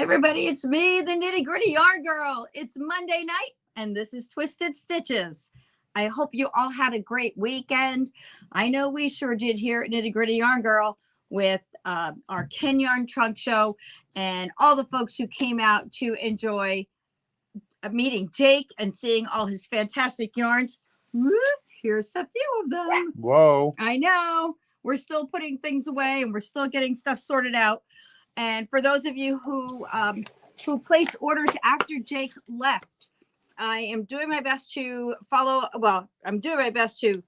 Everybody, it's me, the Nitty Gritty Yarn Girl. It's Monday night, and this is Twisted Stitches. I hope you all had a great weekend. I know we sure did here at Nitty Gritty Yarn Girl with our Ken Yarn Trunk Show and all the folks who came out to enjoy meeting Jake and seeing all his fantastic yarns. Here's a few of them. Whoa. I know. We're still putting things away and we're still getting stuff sorted out. And for those of you who placed orders after Jake left, I am doing my best to follow. Well, I'm doing my best to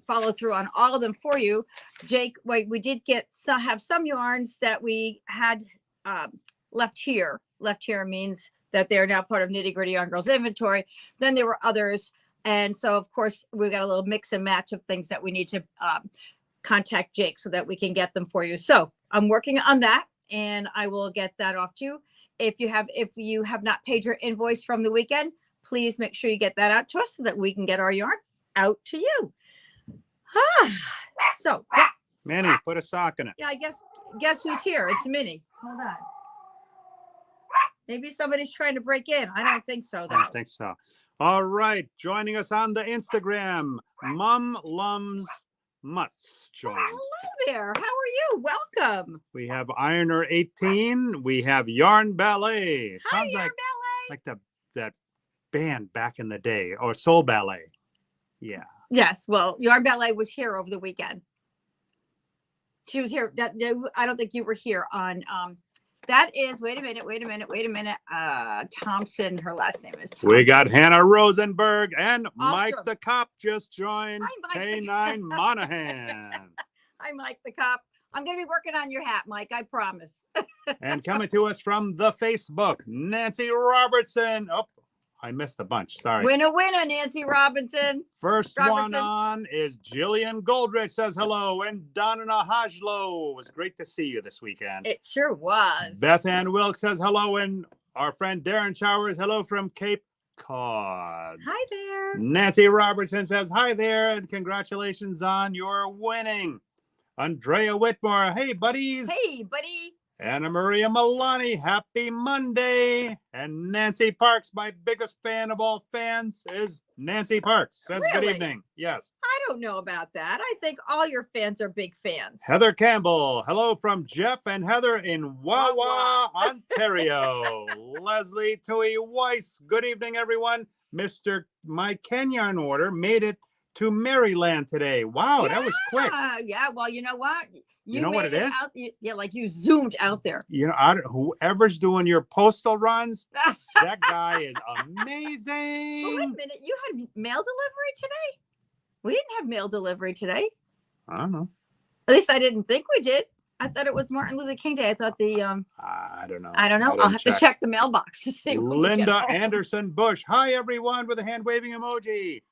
follow through on all of them for you. Jake, we did have some yarns that we had left here. Left here means that they're now part of Nitty Gritty Yarn Girl's inventory. Then there were others. And so, of course, we got a little mix and match of things that we need to contact Jake so that we can get them for you. So I'm working on that. And I will get that off to you. If you have not paid your invoice from the weekend, please make sure you get that out to us so that we can get our yarn out to you. So, yeah. Minnie, put a sock in it. Yeah, guess who's here? It's Minnie. Hold on. Maybe somebody's trying to break in. I don't think so, though. I don't think so. All right. Joining us on the Instagram, Mum Lums Mutts joined. Oh, hello there. How are you? Welcome. We have Ironer 18. We have Yarn Ballet. It Hi, sounds Yarn like that band back in the day, or Soul Ballet. Yeah. Yes. Well, Yarn Ballet was here over the weekend. She was here. I don't think you were here on. That is. Wait a minute. Thompson. Her last name is Thompson. We got Hannah Rosenberg and Mike Awesome. the Cop just joined. Hi, Mike. K9 Monahan. Hi, Mike the Cop. I'm going to be working on your hat, Mike. I promise. And coming to us from the Facebook, Nancy Robertson. Oh, I missed a bunch. Sorry. Winner, Nancy Robinson. First one Robertson. on is Jillian Goldrich says hello. And Donna Hajlo. It was great to see you this weekend. It sure was. Beth Ann Wilkes says hello. And our friend Darren Showers, hello from Cape Cod. Hi there. Nancy Robertson says hi there. And congratulations on your winning. Andrea Whitmore, hey, buddies. Hey, buddy. Anna Maria Milani, happy Monday. And Nancy Parks, my biggest fan of all fans is Nancy Parks. Says Really? good evening. Yes. I don't know about that. I think all your fans are big fans. Heather Campbell, hello from Jeff and Heather in Wawa, Ontario. Leslie Tui Weiss, good evening, everyone. My Ken Yarn order made it to Maryland today. Wow, that was quick. Yeah, well, you know what? You know what it is? Like you zoomed out there. You know, whoever's doing your postal runs, that guy is amazing. But wait a minute, you had mail delivery today? We didn't have mail delivery today. I don't know. At least I didn't think we did. I thought it was Martin Luther King Day. I thought I don't know. I don't know. I'll have to check the mailbox to see. Linda Anderson Bush. Hi, everyone, with a hand waving emoji.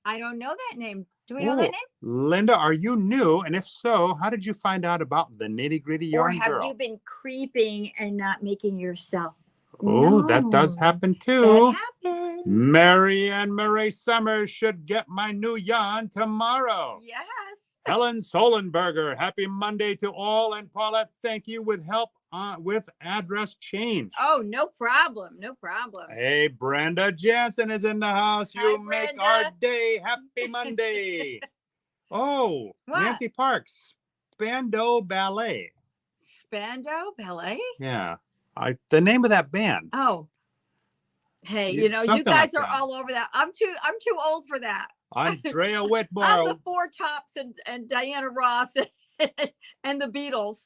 I don't know that name. Do we know that name? Linda, are you new? And if so, how did you find out about the Nitty Gritty Yarn Girl? Or have you been creeping and not making yourself? Oh, that does happen too. That happens. Mary and Marie Summers should get my new yarn tomorrow. Yes. Helen Solenberger, happy Monday to all. And Paulette, thank you with help with address change. Oh, no problem. No problem. Hey, Brenda Jansen is in the house. Hi, You make Brenda. our day. Happy Monday. Oh, What? Nancy Parks, Spando Ballet. Spando Ballet? Yeah. The name of that band. Oh. Hey, Yeah, you know, you something guys like are that. all over that. I'm too old for that. Andrea I'm Whitmore. the Four Tops and Diana Ross and the Beatles.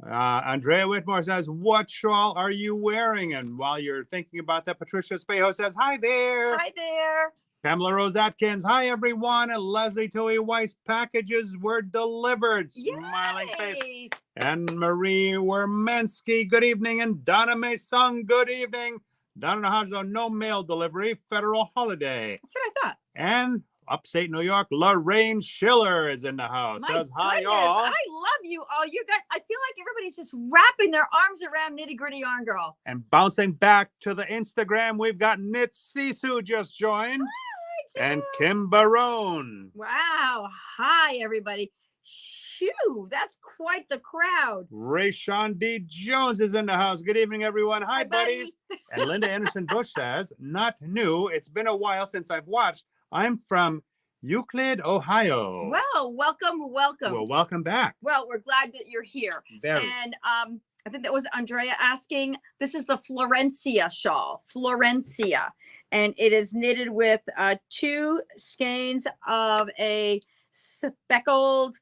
Andrea Whitmore says, what shawl are you wearing? And while you're thinking about that, Patricia Spejo says, hi there. Hi there. Pamela Rose Atkins, hi everyone. And Leslie Tui Weiss, packages were delivered. Smiling face. Yay. And Marie Wermensky, good evening. And Donna Mason, good evening. Donna Hajlo, no mail delivery, federal holiday. That's what I thought. And upstate New York, Lorraine Schiller is in the house. My Says hi, goodness, y'all. I love you all. You guys, I feel like everybody's just wrapping their arms around Nitty Gritty Yarn Girl. And bouncing back to the Instagram, we've got Knit Sisu just joined. Hi, And Jill. Kim Barone. Wow. Hi, everybody. Shoo, that's quite the crowd. Rayshawn D. Jones is in the house. Good evening, everyone. Hi, buddy. buddies. And Linda Anderson Bush says, not new. It's been a while since I've watched. I'm from Euclid, Ohio. Well, welcome. Well, welcome back. Well, we're glad that you're here. Very. And I think that was Andrea asking. This is the Florencia shawl, Florencia. And it is knitted with 2 skeins of a speckled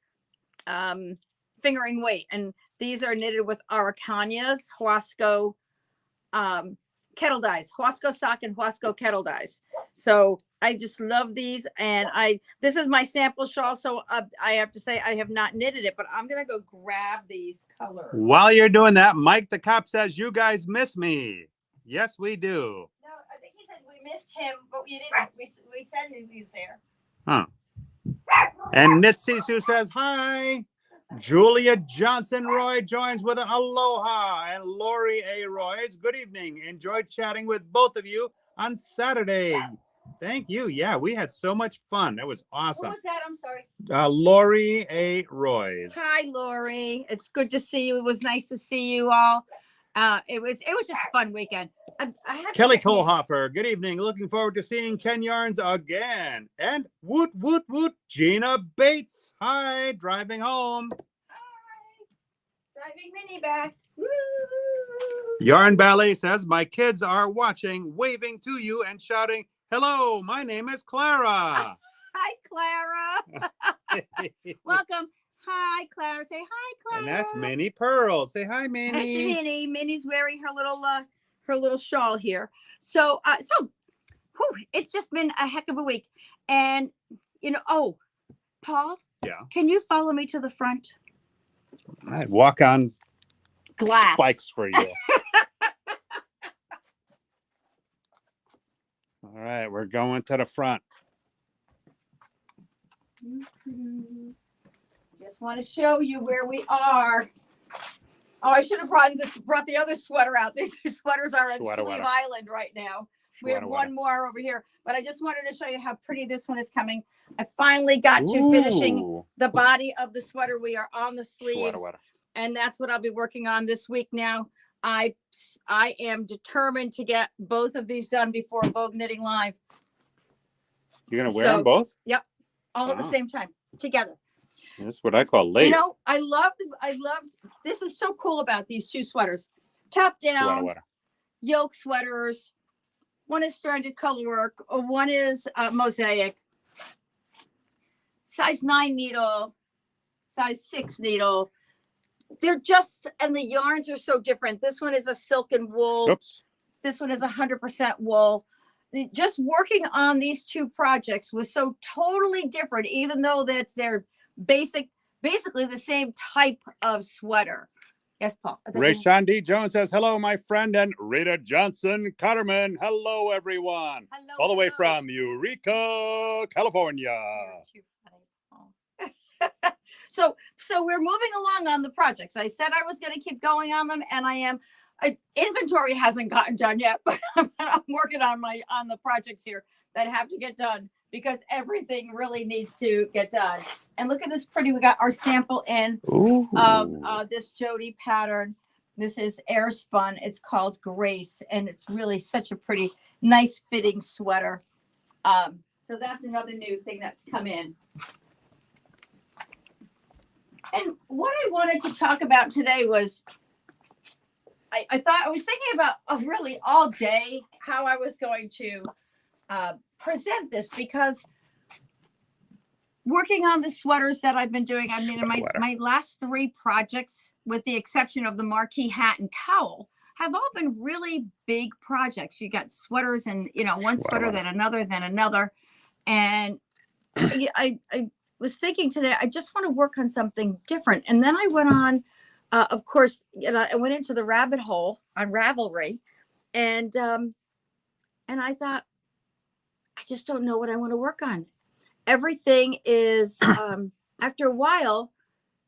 fingering weight. And these are knitted with Araucanias, Huasco kettle dyes, Huasco sock and Huasco kettle dyes. So I just love these. And this is my sample shawl. So I have to say I have not knitted it, but I'm going to go grab these colors. While you're doing that, Mike the cop says, you guys miss me. Yes, we do. No, I think he said we missed him, but we didn't. We said he was there. Huh. And Nitsisu says, hi. Julia Johnson Roy joins with an aloha. And Lori A. Roy's good evening. Enjoyed chatting with both of you on Saturday. Thank you. Yeah, we had so much fun. That was awesome. What was that? I'm sorry. Lori A. Roy's. Hi, Lori. It's good to see you. It was nice to see you all. It was just a fun weekend. I had Kelly Kohlhofer, good evening. Looking forward to seeing Ken Yarns again. And woot, woot, woot, Gina Bates. Hi, driving home. Hi. Driving mini back. Woo. Yarn Ballet says, my kids are watching, waving to you and shouting, hello, my name is Clara. Hi, Clara. Welcome. Hi, Clara. Say hi, Clara. And that's Minnie Pearl. Say hi, Minnie. That's Minnie. Minnie's wearing her little shawl here. So it's just been a heck of a week. And Paul. Yeah. Can you follow me to the front? I'd walk on glass spikes for you. All right, we're going to the front. Just want to show you where we are. Oh, I should have brought the other sweater out. These sweaters are at Sleeve Island right now. We have one more over here, but I just wanted to show you how pretty this one is coming. I finally got to finishing the body of the sweater. We are on the sleeves, and that's what I'll be working on this week now. I am determined to get both of these done before Vogue Knitting Live. You're going to wear them both? Yep. All at the same time, together. That's what I call late. I love this is so cool about these 2 sweaters. Top down yoke sweaters. One is stranded color work, or one is mosaic. Size 9 needle, size 6 needle. They're just, and the yarns are so different. This one is a silk and wool. Oops. This one is 100% wool. Just working on these 2 projects was so totally different, even though they're basically the same type of sweater. Yes, Paul. Rayshawn D. Jones says, hello, my friend, and Rita Johnson Cutterman. Hello, everyone. Hello, all the way from Eureka, California. You're too funny, Paul. So we're moving along on the projects. I said I was going to keep going on them, and I am. Inventory hasn't gotten done yet, but I'm working on the projects here that have to get done, because everything really needs to get done. And look at this pretty. We got our sample in of this Jody pattern. This is air spun. It's called Grace, and it's really such a pretty, nice fitting sweater. So that's another new thing that's come in. And what I wanted to talk about today was, I thought I was thinking about really all day how I was going to present this, because working on the sweaters that I've been doing, I mean, in my last 3 projects, with the exception of the marquee hat and cowl, have all been really big projects. You got sweaters and, one sweater, then another. And I was thinking today, I just want to work on something different. And then I went on, of course, I went into the rabbit hole on Ravelry, and I thought, I just don't know what I want to work on. Everything is, after a while,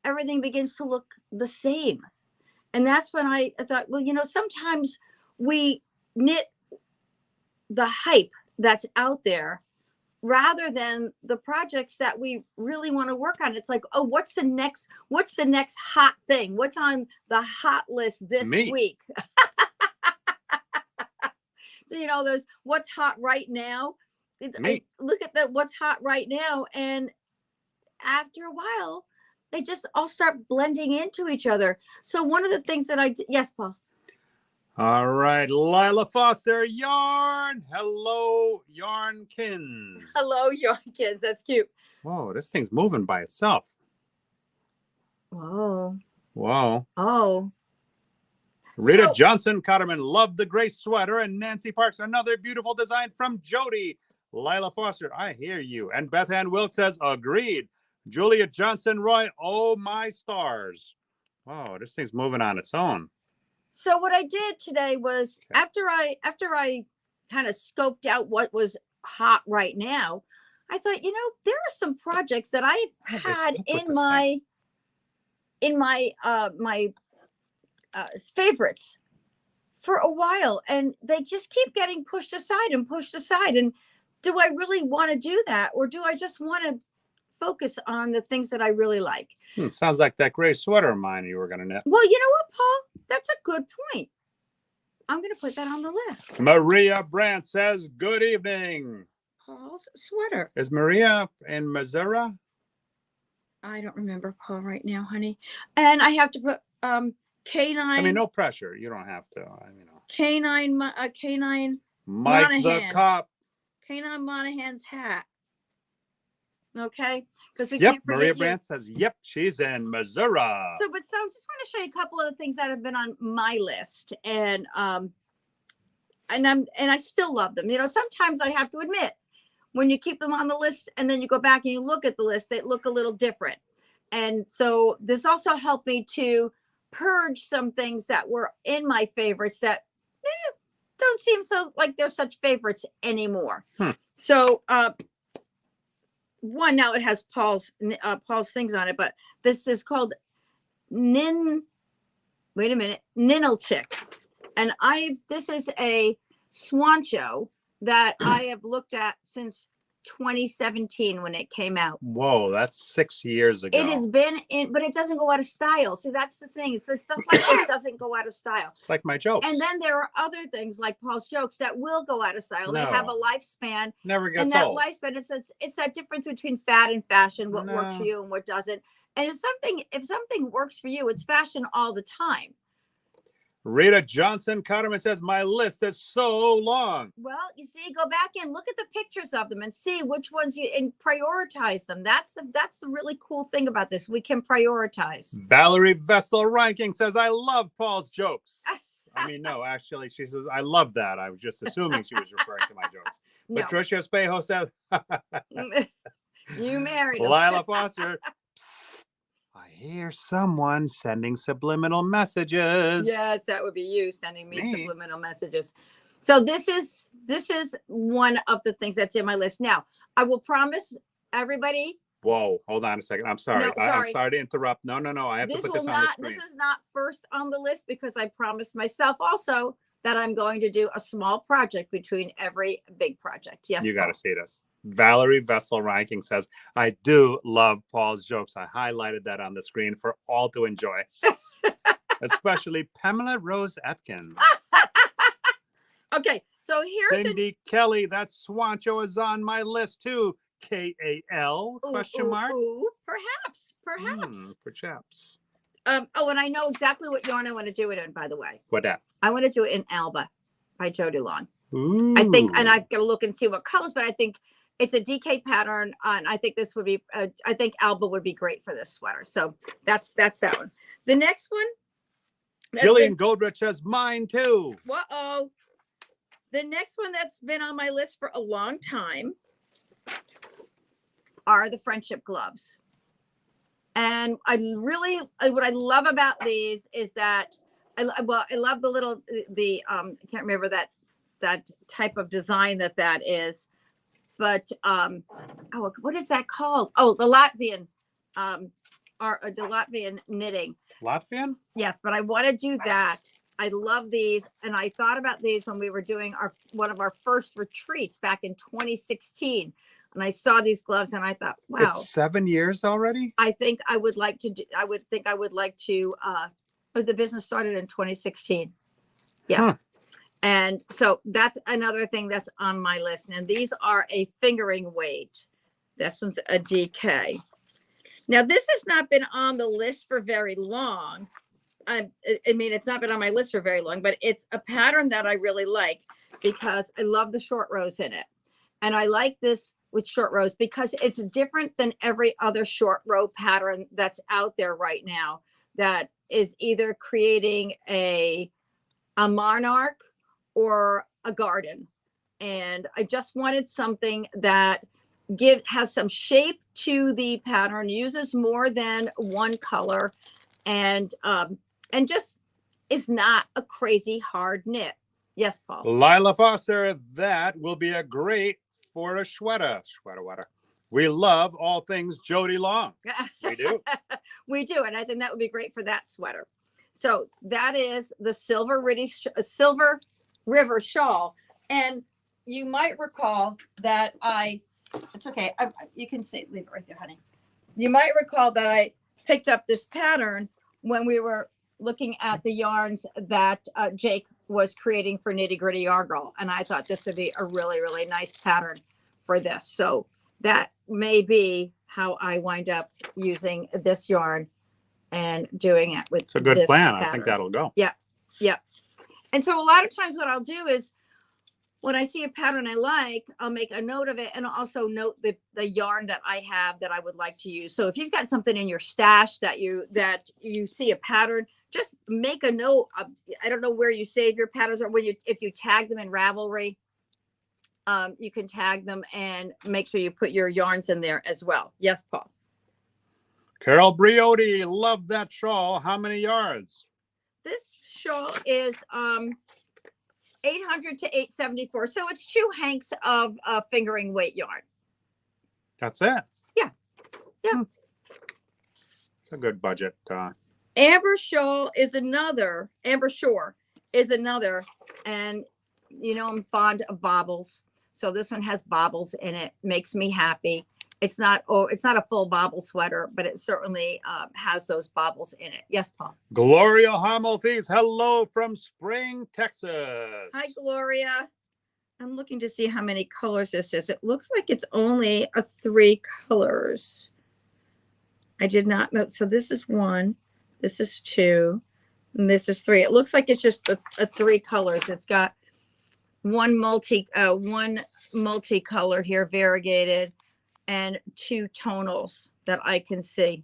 everything begins to look the same. And that's when I thought, well, sometimes we knit the hype that's out there rather than the projects that we really want to work on. It's like, oh, what's the next hot thing? What's on the hot list this Me. week? So, there's what's hot right now. Look at the what's hot right now. And after a while, they just all start blending into each other. So one of the things that I did, yes, Paul. All right, Lila Foster, yarn. Hello, Yarnkins. Hello, Yarnkins. That's cute. Whoa, this thing's moving by itself. Whoa. Whoa. Oh. Rita Johnson Cotterman loved the gray sweater, and Nancy Parks, another beautiful design from Jody. Lila Foster, I hear you. And Beth Ann Wilkes says, agreed. Julia Johnson Roy, oh my stars. Whoa, this thing's moving on its own. So what I did today was after I kind of scoped out what was hot right now, I thought, there are some projects that I had in my favorites for a while, and they just keep getting pushed aside. And do I really want to do that, or do I just want to focus on the things that I really like? Sounds like that gray sweater of mine you were going to knit. Well, you know what, Paul? That's a good point. I'm going to put that on the list. Maria Brandt says, good evening. Paul's sweater. Is Maria in Missouri? I don't remember Paul right now, honey. And I have to put K9. I mean, no pressure. You don't have to. K9 Mike Monahan. the cop. K9 Monahan's hat. Okay, because we can't forget Maria Brandt says, yep, she's in Missouri. So I just want to show you a couple of the things that have been on my list, and I still love them. Sometimes I have to admit, when you keep them on the list and then you go back and you look at the list, they look a little different. And so this also helped me to purge some things that were in my favorites that don't seem so like they're such favorites anymore. So one, now it has Paul's things on it, but this is called Ninel Chick. And this is a swancho that I have looked at since 2017 when it came out. Whoa, that's 6 years ago. It has been in, but it doesn't go out of style. See, that's the thing. It's the stuff like this doesn't go out of style. It's like my jokes. And then there are other things like Paul's jokes that will go out of style. No. They have a lifespan. Never gets old. And that old. lifespan, it's that difference between fad and fashion, what works for you and what doesn't. And if something works for you, it's fashion all the time. Rita Johnson Cotterman says, my list is so long. Well, you see, go back and look at the pictures of them and see which ones and prioritize them. That's the really cool thing about this. We can prioritize. Valerie Vestal Ranking says, I love Paul's jokes. I mean, no, actually, she says, I love that. I was just assuming she was referring to my jokes. No. Patricia Spejo says, you married him. Lila Foster. I hear someone sending subliminal messages. Yes, that would be you sending me subliminal messages. So this is one of the things that's in my list. Now, I will promise everybody. Whoa, hold on a second. I'm sorry. No, I'm sorry to interrupt. No. I have to put this on the screen. This is not first on the list because I promised myself also that I'm going to do a small project between every big project. Yes, you got to see this. Valerie Vessel Ranking says, I do love Paul's jokes. I highlighted that on the screen for all to enjoy, especially Pamela Rose Atkins. Okay, so here's Cindy Kelly. That Swancho is on my list too. KAL question mark. Perhaps. Perhaps. And I know exactly what yarn I want to do it in, by the way. What that? I want to do it in Alba by Jody Long. Ooh. I think, and I've got to look and see what colors, but I think it's a DK pattern, and I think this would be. I think Alba would be great for this sweater. So that's that one. The next one. Jillian Goldrich says mine too. Uh-oh. The next one that's been on my list for a long time are the friendship gloves. And what I love about these is that I love the little I can't remember that type of design that is, but what is that called? Oh, the Latvian the Latvian knitting. Latvian? Yes, but I want to do that. I love these, and I thought about these when we were doing one of our first retreats back in 2016. And I saw these gloves and I thought, wow, It's 7 years already? I think I would like to do, the business started in 2016. Yeah. Huh. And so that's another thing that's on my list. And these are a fingering weight. This one's a DK. Now, this has not been on the list for very long. I mean, it's not been on my list for very long, but it's a pattern that I really like because I love the short rows in it. And I like this with short rows because it's different than every other short row pattern that's out there right now that is either creating a monarch or a garden. And I just wanted something that has some shape to the pattern, uses more than one color, and just is not a crazy hard knit. Yes, Paul. Lila Foster, that will be a great for a sweater. We love all things Jody Long. We do. We do. And I think that would be great for that sweater. So that is the Silver River shawl. And you might recall that it's okay. You can leave it right there, honey. You might recall that I picked up this pattern when we were looking at the yarns that Jake was creating for Nitty Gritty Yarn Girl. And I thought this would be a really, really nice pattern for this. So that may be how I wind up using this yarn and doing it with It's a good this plan. pattern. I think that'll go. Yeah. Yeah. And so a lot of times what I'll do is when I see a pattern I like, I'll make a note of it and also note the yarn that I have that I would like to use. So if you've got something in your stash that you see a pattern, just make a note of, I don't know where you save your patterns, or if you tag them in Ravelry, you can tag them and make sure you put your yarns in there as well. Yes, Paul. Carol Briotti, love that shawl. How many yards? This shawl is 800 to 874. So it's 2 hanks of fingering weight yarn. That's it. Yeah. Yeah. It's a good budget. Amber Shore is another, and you know I'm fond of baubles, so this one has baubles in it. Makes me happy. It's not a full bauble sweater, but it certainly has those baubles in it. Yes, Paul. Gloria Hamilthys, hello from Spring, Texas. Hi, Gloria. I'm looking to see how many colors this is. It looks like it's only 3 colors. I did not know. So this is 1. This is 2, and this is 3. It looks like it's just a 3 colors. It's got one multicolor here, variegated, and 2 tonals that I can see.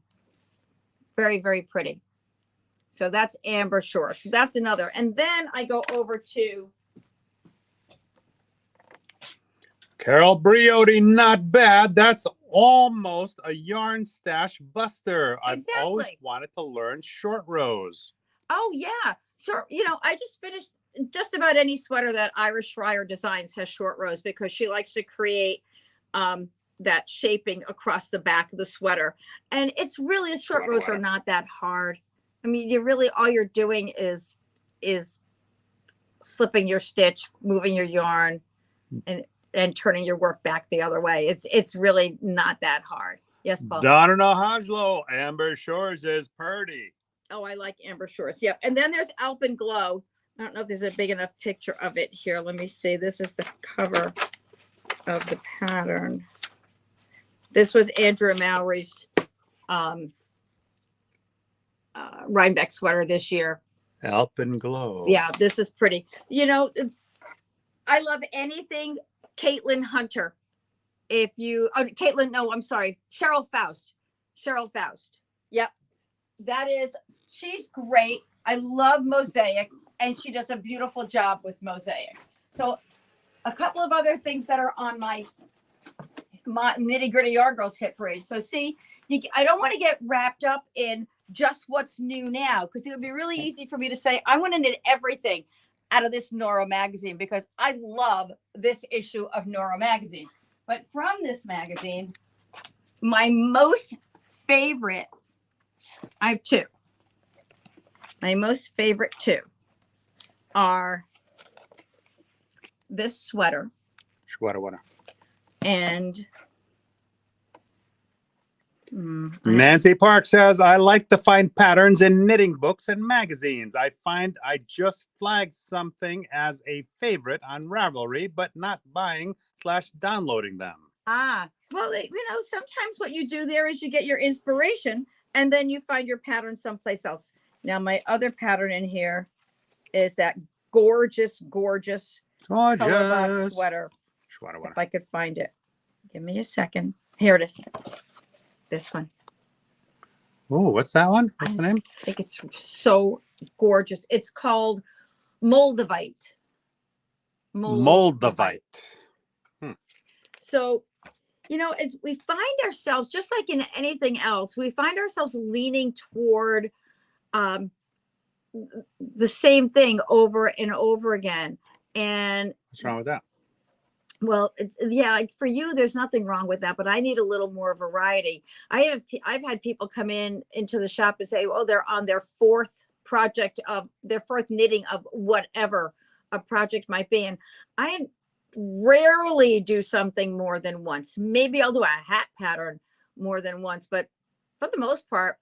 Very, very pretty. So that's Amber Shore. So that's another. And then I go over to Carol Briotti, not bad. That's almost a yarn stash buster. I've always wanted to learn short rows. Oh, yeah. Sure. You know, I just finished just about any sweater that Irish Schreier designs has short rows because she likes to create that shaping across the back of the sweater. And it's really, the short rows are not that hard. I mean, all you're doing is slipping your stitch, moving your yarn, and turning your work back the other way. It's really not that hard. Yes, Paul. Donna Hajlo, Amber Shores is purdy. Oh, I like Amber Shores. Yep. And then there's Alpenglow. I don't know if there's a big enough picture of it here. Let me see. This is the cover of the pattern. This was Andrew Mowry's Rhinebeck sweater this year. Alpenglow. Yeah, this is pretty. You know, I love anything Caitlin Hunter. Cheryl Faust. Yep. She's great. I love Mosaic, and she does a beautiful job with Mosaic. So a couple of other things that are on my Nitty Gritty Yarn Girls hit parade. So see, I don't want to get wrapped up in just what's new now, because it would be really easy for me to say, I want to knit everything out of this Nora magazine because I love this issue of Nora magazine. But from this magazine, my most favorite, I have 2. My most favorite 2 are this sweater. Sweater. And Nancy Park says, I like to find patterns in knitting books and magazines. I find I just flagged something as a favorite on Ravelry, but not buying/downloading them. Well, sometimes what you do there is you get your inspiration and then you find your pattern someplace else. Now, my other pattern in here is that gorgeous color box sweater. If I could find it. Give me a second. Here it is. This one. Oh, what's that one? What's the name? I think it's so gorgeous. It's called Moldavite. Moldavite. So, we find ourselves, just like in anything else, we find ourselves leaning toward the same thing over and over again. And what's wrong with that? Well, like for you, there's nothing wrong with that, but I need a little more variety. I've had people come into the shop and say, oh, they're on their fourth knitting of whatever a project might be. And I rarely do something more than once. Maybe I'll do a hat pattern more than once, but for the most part,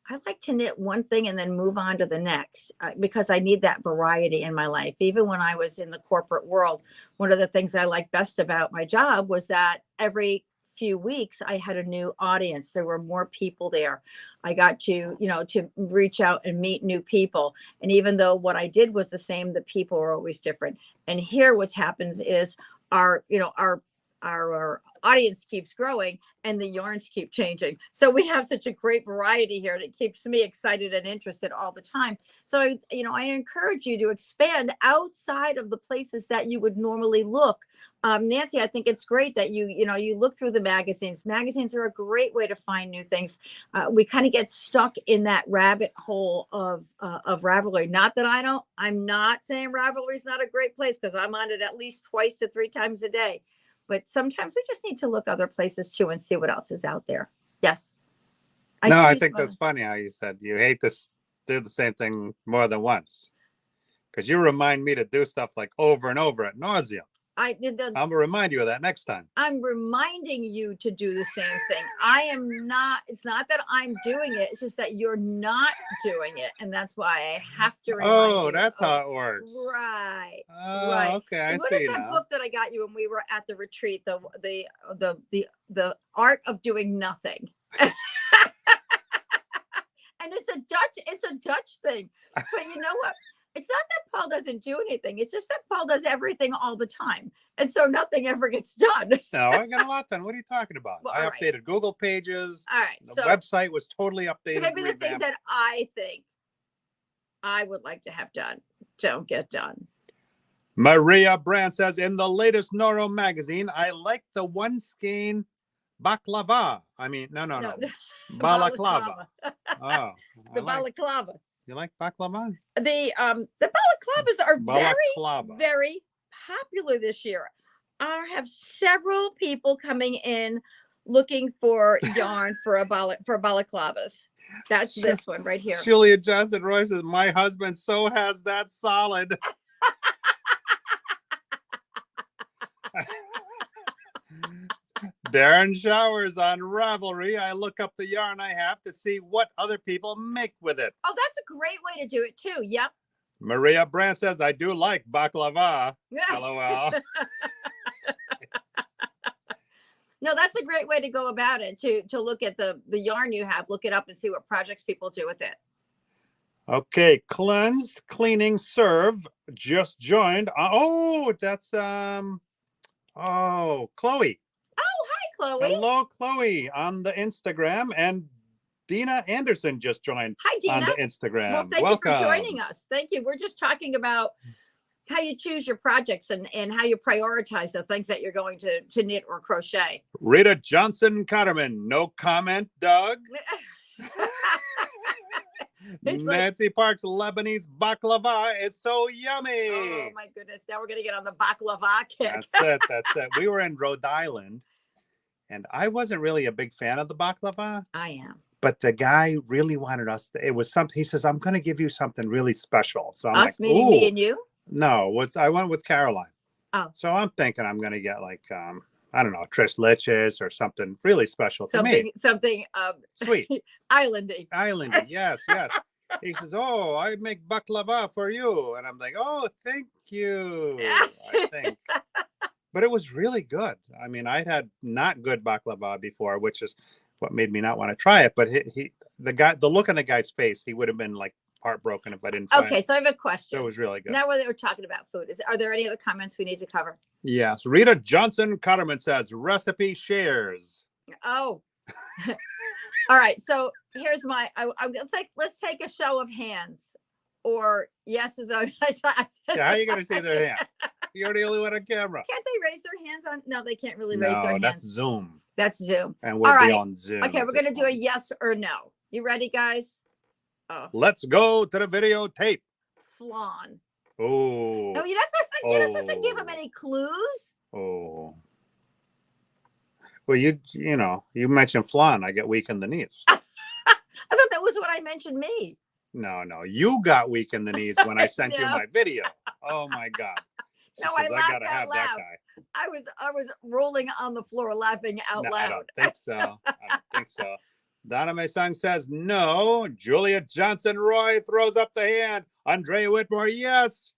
I like to knit one thing and then move on to the next because I need that variety in my life. Even when I was in the corporate world, one of the things I liked best about my job was that every few weeks I had a new audience. There were more people there. I got to, to reach out and meet new people. And even though what I did was the same, the people were always different. And here what happens is our audience keeps growing and the yarns keep changing. So we have such a great variety here and it keeps me excited and interested all the time. So, I encourage you to expand outside of the places that you would normally look. Nancy, I think it's great that you look through the magazines. Magazines are a great way to find new things. We kind of get stuck in that rabbit hole of Ravelry. Not that I'm not saying Ravelry is not a great place because I'm on it at least 2 to 3 times a day. But sometimes we just need to look other places too and see what else is out there. Yes. I think that's funny how you said you hate to do the same thing more than once. Because you remind me to do stuff like over and over at nauseum. I'm going to remind you of that next time. I'm reminding you to do the same thing. It's not that I'm doing it. It's just that you're not doing it. And that's why I have to remind you. Oh, that's how it works. Right. Oh, right. Okay. I what see is that now. book that I got you when we were at the retreat? The Art of Doing Nothing. And it's a Dutch thing. But you know what? It's not that Paul doesn't do anything. It's just that Paul does everything all the time. And so nothing ever gets done. No, I got a lot done. What are you talking about? Well, I right. updated Google pages. All right. The website was totally updated. So maybe the things that I think I would like to have done don't get done. Maria Brandt says, in the latest Noro magazine, I like the one skein baklava. I mean, no. Balaclava. Oh. The balaclava. You like baklava? The balaclavas are very popular this year. I have several people coming in looking for yarn for balaclavas. That's this one right here. Julia Johnson Roy says, my husband so has that solid. Darren Showers on Ravelry. I look up the yarn I have to see what other people make with it. Oh, that's a great way to do it too. Yep. Maria Brandt says, I do like baklava. LOL. No, that's a great way to go about it, to look at the yarn you have, look it up and see what projects people do with it. Okay, Cleansed Cleaning Serve just joined. That's Chloe. Oh, hi, Chloe. Hello, Chloe, on the Instagram, and Dina Anderson just joined. Hi, Dina. On the Instagram. Well, thank you for joining us. Thank you. We're just talking about how you choose your projects and how you prioritize the things that you're going to knit or crochet. Rita Johnson Cotterman, no comment, Doug. Nancy Parks, Lebanese baklava is so yummy. Oh my goodness. Now we're going to get on the baklava kick. That's it. We were in Rhode Island and I wasn't really a big fan of the baklava. I am. But the guy really wanted us to, it was something, he says, I'm going to give you something really special. So I'm us, meaning me and you? No, I went with Caroline. Oh. So I'm thinking I'm going to get like, I don't know, tres leches or something really special to me. Something Sweet. islandy. Islandy. Yes, yes. He says, "Oh, I make baklava for you." And I'm like, "Oh, thank you." I think. But it was really good. I mean, I'd had not good baklava before, which is what made me not want to try it. But the look on the guy's face, he would have been like heartbroken if I didn't try it. So I have a question. So it was really good. Now we're talking about food. Are there any other comments we need to cover? Yes. Rita Johnson Cutterman says recipe shares. Oh. All right. So here's let's take a show of hands. Or yes is Yeah, how you gonna see their hands? You're the only one on camera. Can't they raise their hands on? No, they can't really raise their hands. That's Zoom. That's Zoom. And we'll be on Zoom. Okay, we're gonna do a yes or no. You ready, guys? Oh. Let's go to the videotape. Flan. Oh. No, you're not supposed to give them any clues. Oh. Well, you mentioned flan. I get weak in the knees. I thought that was what I mentioned me. No, you got weak in the knees when I sent you my video. Oh my God. No, I laughed out loud. I was rolling on the floor laughing out loud. I don't think so. Donna May Sung says no. Julia Johnson Roy throws up the hand. Andrea Whitmore, yes.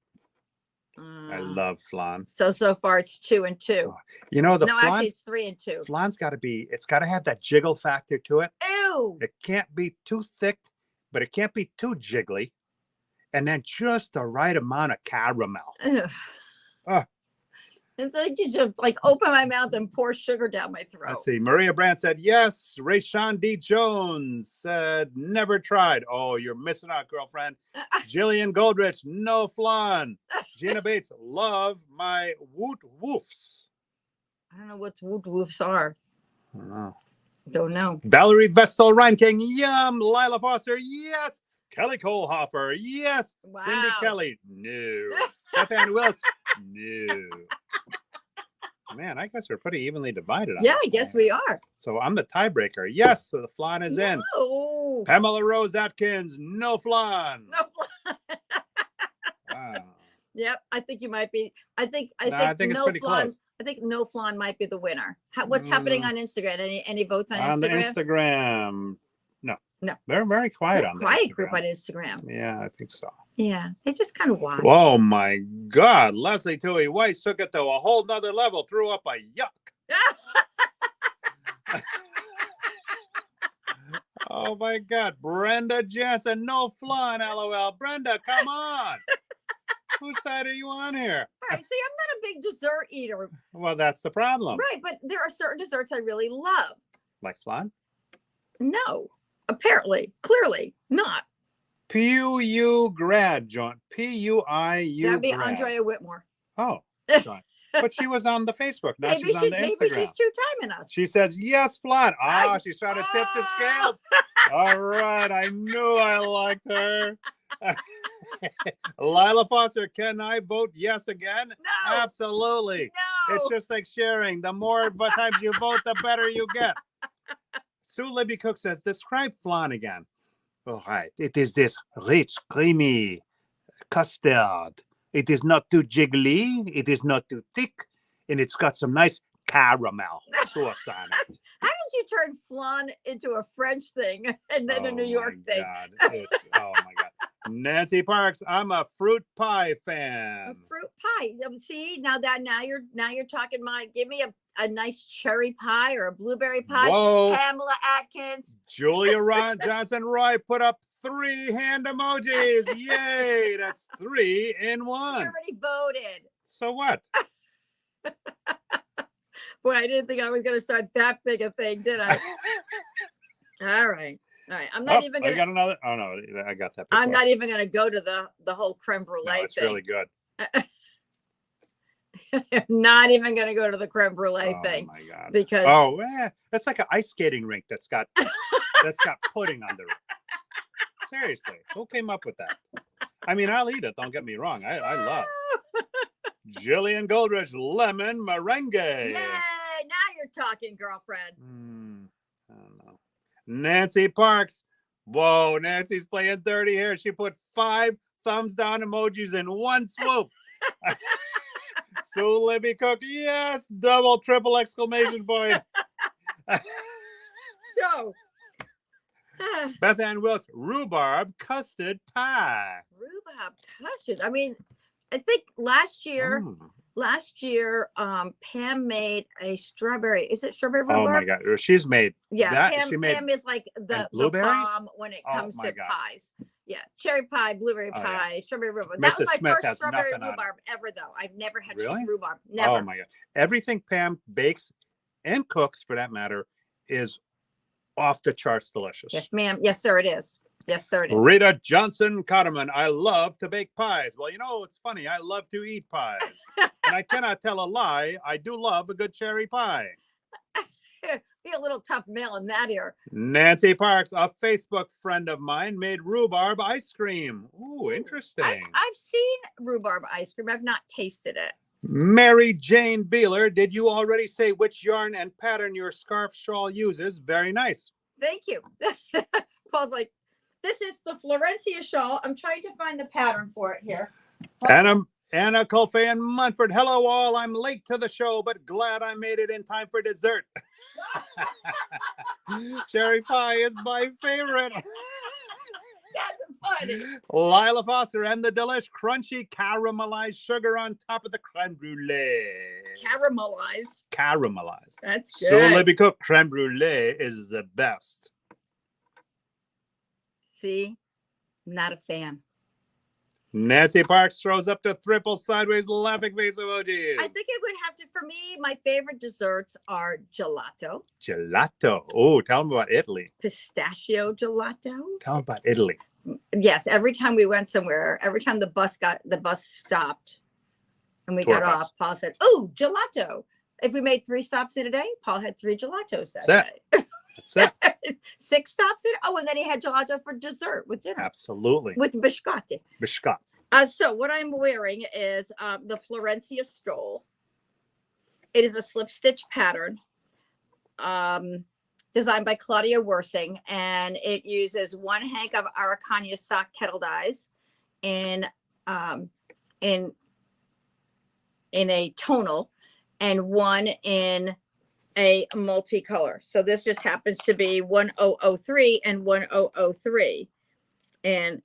I love flan. So far it's 2 and 2. Actually it's 3 and 2. Flan's got to have that jiggle factor to it. Ew. It can't be too thick, but it can't be too jiggly. And then just the right amount of caramel. It's like you just open my mouth and pour sugar down my throat. Let's see. Maria Brandt said yes. Rayshawn D. Jones said never tried. Oh, you're missing out, girlfriend. Jillian Goldrich, no flan. Gina Bates, love my woot woofs. I don't know what woot woofs are. Don't know. Valerie Vestal Reinking, yum. Lila Foster, yes. Kelly Kohlhofer, yes. Wow. Cindy Kelly, no. Beth Wilkes, no. Man, I guess we're pretty evenly divided on this. I guess we are. So I'm the tiebreaker. Yes, so the flan is in. Pamela Rose Atkins, no flan. No flan. Wow. Yep, I think you might be. I think it's pretty close. I think no flan might be the winner. What's happening on Instagram? Any votes on Instagram? On the Instagram, no. They're very quiet on the quiet group on Instagram. Yeah, I think so. Yeah, they just kind of watch. Oh my God, Leslie Tui Weiss took it to a whole nother level. Threw up a yuck. Oh my God, Brenda Jansen, no flan. LOL. Brenda, come on. Whose side are you on here? All right, see, I'm not a big dessert eater. Well, that's the problem. Right, but there are certain desserts I really love. Like flan? No, apparently, clearly not. PUU grad joint. PUIU. That'd be grad. Andrea Whitmore. Oh, but she was on the Facebook. Now she's on the Instagram. Maybe she's two-timing us. She says yes, flan. She's trying to tip the scales. All right, I knew I liked her. Lila Foster, can I vote yes again? No. Absolutely. No. It's just like sharing. The more times you vote, the better you get. Sue Libby Cook says, describe flan again. All right. It is this rich, creamy custard. It is not too jiggly. It is not too thick. And it's got some nice caramel sauce on it. How did you turn flan into a French thing and then a New York thing? Oh my God. Nancy Parks, I'm a fruit pie fan. A fruit pie. See, now you're talking give me a nice cherry pie or a blueberry pie. Whoa. Pamela Atkins. Julia Johnson Roy put up 3 hand emojis. Yay, that's 3 in 1. You already voted. So what? Boy, I didn't think I was going to start that big a thing, did I? All right. I'm not even going to. I got another. Oh, no, I got that before. I'm not even going to go to the whole creme brulee thing. It's really good. I'm not even going to go to the creme brulee thing. Oh, my God. Because. That's like an ice skating rink that's got pudding under it. Seriously. Who came up with that? I mean, I'll eat it. Don't get me wrong. I love Jillian Goldrich lemon meringue. Yay! Now you're talking, girlfriend. I don't know. Nancy Parks. Whoa, Nancy's playing dirty here. She put 5 thumbs down emojis in one swoop. So Libby Cook, yes, double, triple exclamation point. So, Beth Ann Wilkes, rhubarb custard pie. rhubarb custard. I mean, I think last year, Pam made a strawberry. Is it strawberry rhubarb? Oh my God, she's made Yeah, that. Pam, She made Pam is like the blueberries? bomb when it comes my to God. pies. Yeah, cherry pie, blueberry Oh, pie, yeah. strawberry rhubarb. That was Mrs. my Smith first has strawberry nothing on it. rhubarb ever, though. I've never had Really? rhubarb. Never. Oh my God, everything Pam bakes and cooks, for that matter, is off the charts delicious. Yes, ma'am. Yes, sir, it is. Yes, sir, it is. Rita Johnson Cotterman, I love to bake pies. Well, you know, it's funny. I love to eat pies. And I cannot tell a lie. I do love a good cherry pie. Be a little tough male in that here. Nancy Parks, a Facebook friend of mine, made rhubarb ice cream. Ooh, interesting. I've seen rhubarb ice cream. I've not tasted it. Mary Jane Beeler, did you already say which yarn and pattern your scarf shawl uses? Very nice. Thank you. Paul's like, this is the Florencia shawl. I'm trying to find the pattern for it here. Anna Colfayan Munford. Hello, all. I'm late to the show, but glad I made it in time for dessert. Cherry pie is my favorite. That's funny. Lila Foster and the delish crunchy caramelized sugar on top of the creme brulee. Caramelized. That's good. So Libby Cook, creme brulee is the best. See, not a fan. Nancy Parks throws up the triple sideways laughing face emojis. I think it would have to, for me, my favorite desserts are gelato. Gelato. Oh, tell them about Italy. Pistachio gelato. Tell them about Italy. Yes, every time we went somewhere, every time the bus stopped and we got off, Paul said, "Oh, gelato." If we made 3 stops in a day, Paul had 3 gelatos that day. That's it. 6 stops in. Oh, and then he had gelato for dessert with dinner. Absolutely. With biscotti. Biscotti. So what I'm wearing is the Florencia stole. It is a slip stitch pattern designed by Claudia Wersing, and it uses 1 hank of Araucania sock kettle dyes in a tonal and 1 in a multicolor. So this just happens to be 1003 and 1003. And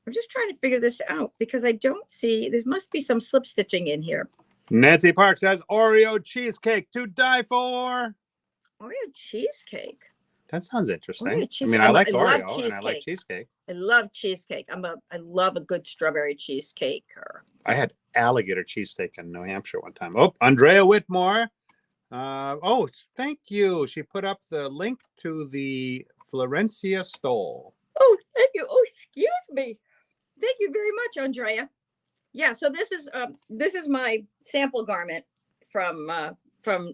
I'm just trying to figure this out because I don't see, there must be some slip stitching in here. Nancy Parks has Oreo cheesecake to die for. Oreo cheesecake. That sounds interesting. I mean, I like Oreo and I like cheesecake. I love cheesecake. I love a good strawberry cheesecake. I had alligator cheesesteak in New Hampshire one time. Oh, Andrea Whitmore. Oh, thank you. She put up the link to the Florencia stole. Oh, thank you. Oh, excuse me. Thank you very much, Andrea. Yeah, so this is my sample garment from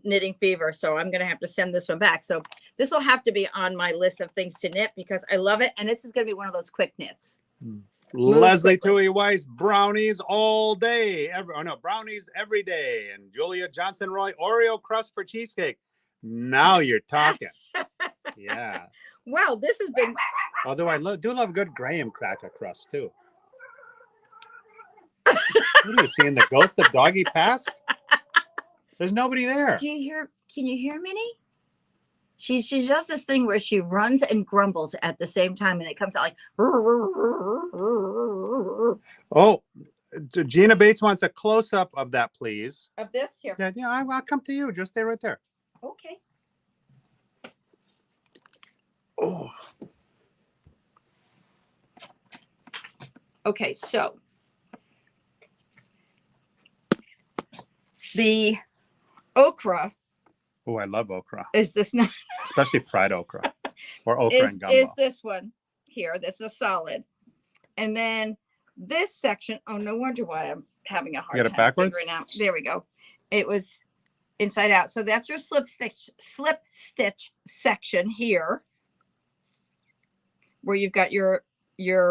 Knitting Fever. So I'm gonna have to send this one back. So this will have to be on my list of things to knit because I love it, and this is gonna be one of those quick knits. Leslie Tui Weiss, brownies all day. Brownies every day. And Julia Johnson Roy, Oreo crust for cheesecake. Now you're talking. Yeah. Wow, this has been. Although I do love good graham cracker crust too. What are you seeing? The ghost of Doggy passed? There's nobody there. Do you hear? Can you hear Minnie? She does this thing where she runs and grumbles at the same time, and it comes out like. Oh, Gina Bates wants a close up of that, please. Of this here. Yeah, I'll come to you. Just stay right there. Okay. Oh. Okay, so the okra. Oh, I love okra. Is this not? Especially fried okra or okra and gumbo. Is this one here? This is solid. And then this section. Oh, no wonder why I'm having a hard time figuring out. There we go. It was inside out. So that's your slip stitch section here, where you've got your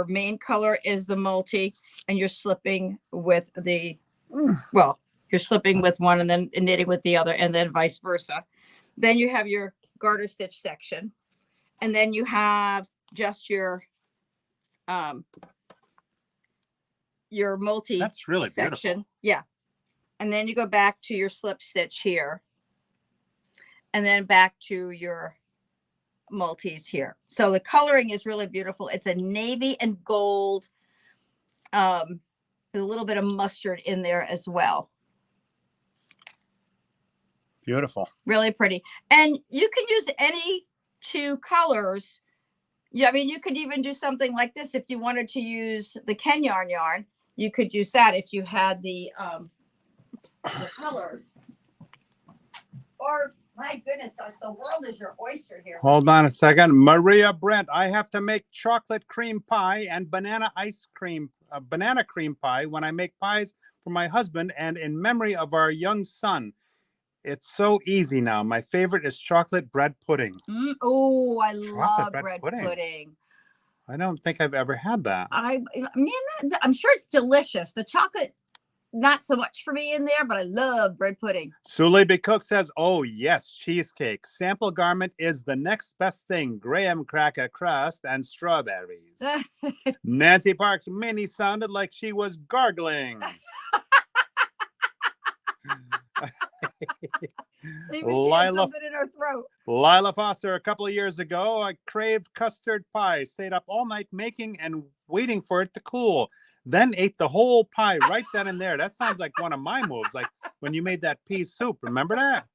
main color is the multi, and you're slipping with the you're slipping with one and then knitting with the other, and then vice versa. Then you have your garter stitch section, and then you have just your multi. That's really section. beautiful. Yeah. and then you go back to your slip stitch here, and then back to your multis here. So the coloring is really beautiful. It's a navy and gold, a little bit of mustard in there as well. Beautiful. Really pretty. And you can use any two colors. Yeah, I mean, you could even do something like this if you wanted to use the Ken yarn. You could use that if you had the colors. Or, my goodness, the world is your oyster here. Hold on a second. Maria Brent, I have to make chocolate cream pie and banana cream pie when I make pies for my husband and in memory of our young son. It's so easy now. My favorite is chocolate bread pudding. Oh, I love bread pudding. I don't think I've ever had that. I'm sure it's delicious. The chocolate, not so much for me in there, but I love bread pudding. Suleighby Cook says, oh, yes, cheesecake. Sample garment is the next best thing. Graham cracker crust and strawberries. Nancy Parks Minnie sounded like she was gargling. Maybe she had something in her throat. Lila Foster, a couple of years ago, I craved custard pie, stayed up all night making and waiting for it to cool, then ate the whole pie right then and there. That sounds like one of my moves, like when you made that pea soup. Remember that?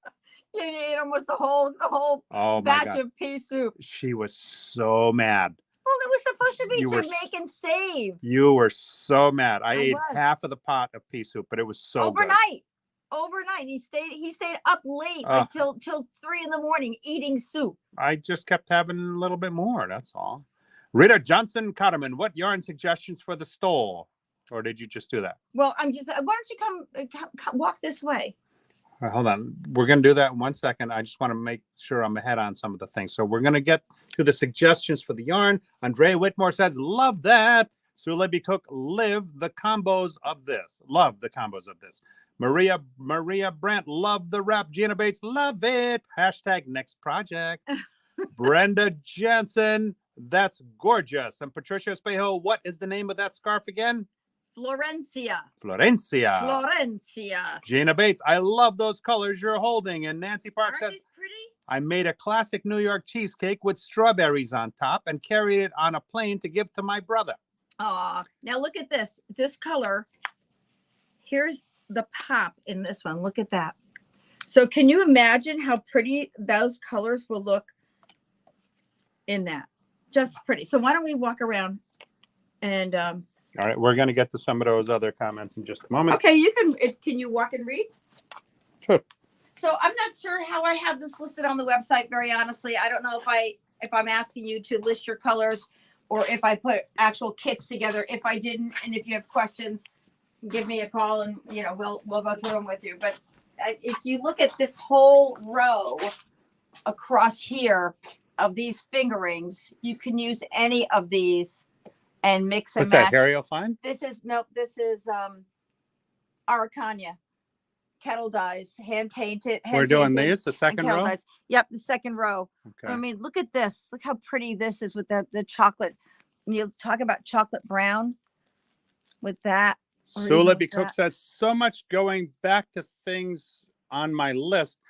You ate almost the whole batch of pea soup. She was so mad. Well, it was supposed to be to make and save. You were so mad. I ate half of the pot of pea soup, but it was so overnight. Overnight, he stayed up late until 3 a.m. eating soup. I just kept having a little bit more. That's all. Rita Johnson Cotterman, what yarn suggestions for the stole? Or did you just do that? Well, why don't you come walk this way? Hold on. We're going to do that in 1 second. I just want to make sure I'm ahead on some of the things. So we're going to get to the suggestions for the yarn. Andrea Whitmore says, love that. Suleighby Cook, live the combos of this. Love the combos of this. Maria Brandt, love the wrap. Gina Bates, love it. Hashtag next project. Brenda Jensen, that's gorgeous. And Patricia Espejo, what is the name of that scarf again? Florencia. Gina Bates, I love those colors you're holding. And Nancy Park says, pretty? I made a classic New York cheesecake with strawberries on top and carried it on a plane to give to my brother. Now look at this. This color. Here's the pop in this one. Look at that. So can you imagine how pretty those colors will look in that? Just pretty. So why don't we walk around and all right, we're going to get to some of those other comments in just a moment. Okay, you can you walk and read? Sure. So I'm not sure how I have this listed on the website, very honestly. I don't know if I'm asking you to list your colors or if I put actual kits together. If I didn't, and if you have questions, give me a call and we'll go through them with you. But if you look at this whole row across here of these fingerings, you can use any of these and mix and match. What's that, Harry Fine? This is Araucania kettle dyes, hand painted. We're doing these, the second row? Dyes. Yep, the second row. Okay. I mean, look at this. Look how pretty this is with the chocolate. You talk about chocolate brown with that. Suleighby Cook says, so much going back to things on my list.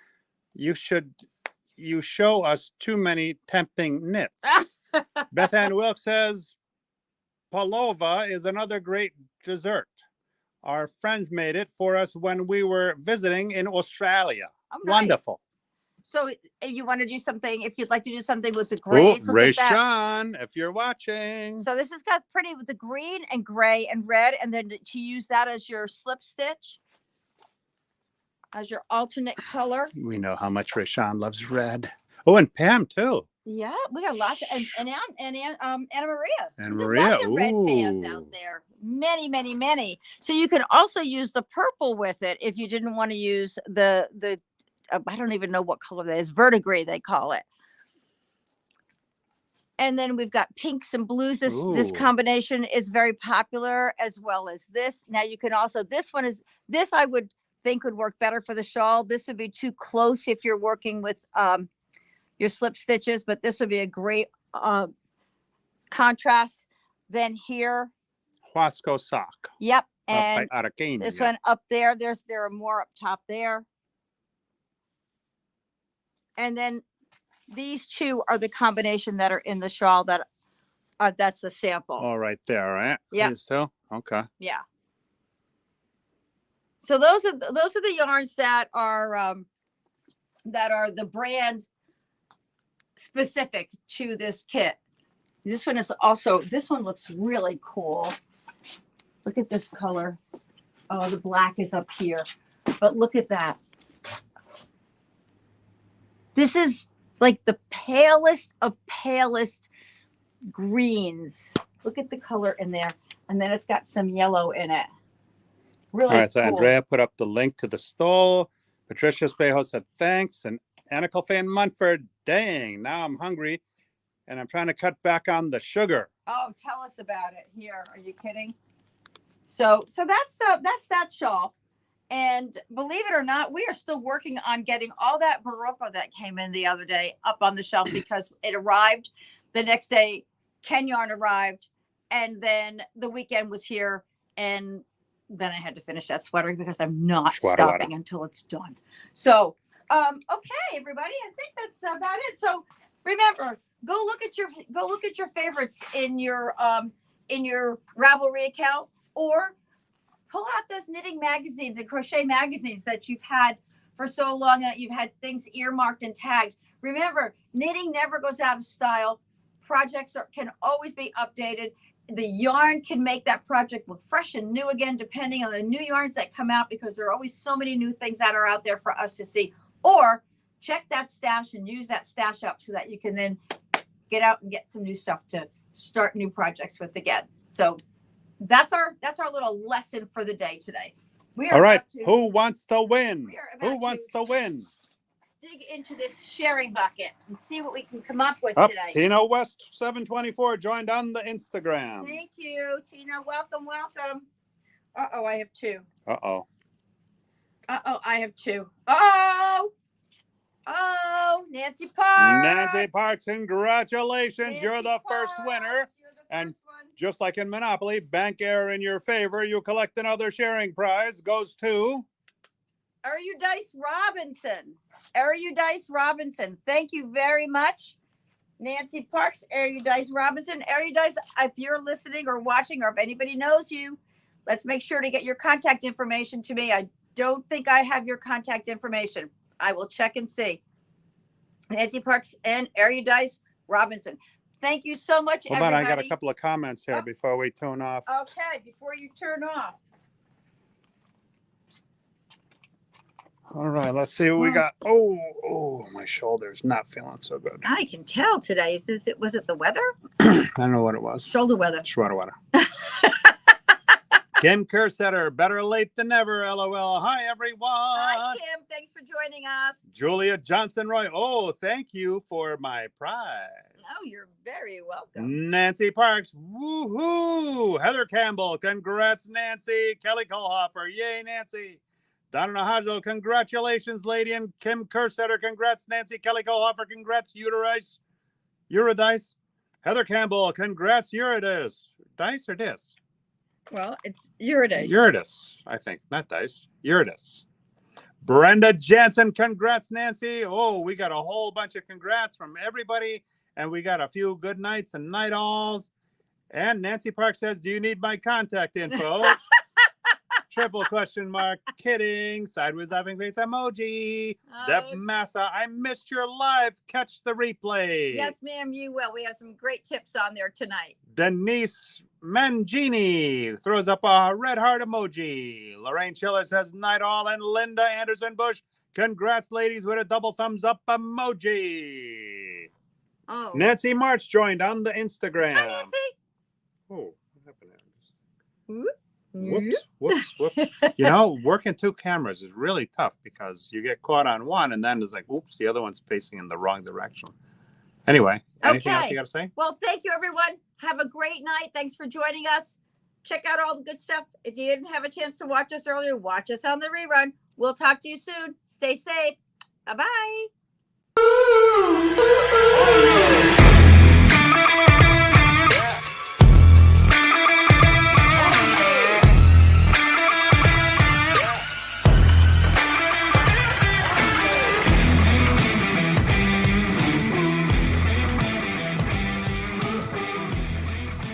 You show us too many tempting knits. Beth Ann Wilkes says, Pavlova is another great dessert. Our friends made it for us when we were visiting in Australia. Oh, nice. Wonderful. So you want to do something, if you'd like to do something with the grays. Oh, Rayshawn, if you're watching. So this has got pretty with the green and gray and red, and then to use that as your slip stitch, as your alternate color. We know how much Rayshawn loves red. Oh, and Pam too. Yeah, we got lots, and Anna Maria. And Maria, lots of red fans out there. Many, many, many. So you can also use the purple with it if you didn't want to use the I don't even know what color that is. Verdigris, they call it. And then we've got pinks and blues. This combination is very popular, as well as this. Now you can also, this I would think would work better for the shawl. This would be too close if you're working with your slip stitches, but this would be a great contrast. Then here. Huasco sock. Yep. And out of cane. this one up there, there are more up top there. And then these two are the combination that are in the shawl that that's the sample. All right there, right? Yeah. So okay. Yeah. So those are the yarns that are the brand specific to this kit. This one looks really cool. Look at this color. Oh, the black is up here, but look at that. This is like the palest of palest greens. Look at the color in there. And then it's got some yellow in it. Really All right, so cool. Andrea put up the link to the stole. Patricia Spejo said thanks. And Anna Colfan Munford, dang, now I'm hungry. And I'm trying to cut back on the sugar. Oh, tell us about it. Here, are you kidding? So that's that shawl. And believe it or not, we are still working on getting all that Barocco that came in the other day up on the shelf because it arrived the next day. Ken Yarn arrived, and then the weekend was here, and then I had to finish that sweater because I'm not stopping until it's done. So, okay, everybody, I think that's about it. So remember, go look at your favorites in your Ravelry account, or pull out those knitting magazines and crochet magazines that you've had for so long that you've had things earmarked and tagged. Remember, knitting never goes out of style. Projects can always be updated. The yarn can make that project look fresh and new again, depending on the new yarns that come out, because there are always so many new things that are out there for us to see. Or check that stash and use that stash up so that you can then get out and get some new stuff to start new projects with again. So that's our little lesson for the day today. All right, who wants to win? Who wants to win? Dig into this sharing bucket and see what we can come up with today. Tina West 724 joined on the Instagram. Thank you, Tina. Welcome. Uh-oh, I have two. Uh-oh, I have two. Oh, Nancy Parks. Nancy Parks, congratulations. Nancy You're the first Parks. winner. You're the And first one. just like in Monopoly, bank error in your favor. You collect another sharing prize. Goes to Erudite Robinson. Thank you very much. Nancy Parks, Erudite Robinson. Erudite, if you're listening or watching, or if anybody knows you, let's make sure to get your contact information to me. I don't think I have your contact information. I will check and see. Nancy Parks and Erudite Robinson. Thank you so much, Hold on, everybody. I got a couple of comments here before we tune off. Okay, before you turn off. All right, let's see what we got. Oh, my shoulder's not feeling so good. I can tell today. Was it the weather? I don't know what it was. Shoulder weather. Shwada. Kim Kersetter, better late than never, LOL. Hi, everyone. Hi, Kim. Thanks for joining us. Julia Johnson-Roy. Oh, thank you for my prize. Oh, you're very welcome. Nancy Parks. Woohoo. Heather Campbell. Congrats, Nancy. Kelly Kohlhofer. Yay, Nancy. Donna Nahajo, congratulations, lady. And Kim Kersetter, congrats, Nancy. Kelly Kohlhofer, congrats, Eurydice. Heather Campbell, congrats, Eurydice. Dice or Dis? Well, it's Eurydice. Eurydice, I think, not Dice. Eurydice. Brenda Jansen, congrats, Nancy. Oh, we got a whole bunch of congrats from everybody. And we got a few good nights and night alls. And Nancy Park says, do you need my contact info? Triple question mark. Kidding. Sideways laughing face emoji. Deb Massa, I missed your live. Catch the replay. Yes, ma'am, you will. We have some great tips on there tonight. Denise Mangini throws up a red heart emoji. Lorraine Schiller says night all. And Linda Anderson Bush, congrats, ladies, with a double thumbs up emoji. Oh. Nancy March joined on the Instagram. Hi, Nancy. Oh, what happened there? Whoops. Whoops. You know, working two cameras is really tough because you get caught on one and then it's like, oops, the other one's facing in the wrong direction. Anyway, anything else you got to say? Well, thank you, everyone. Have a great night. Thanks for joining us. Check out all the good stuff. If you didn't have a chance to watch us earlier, watch us on the rerun. We'll talk to you soon. Stay safe. Bye-bye.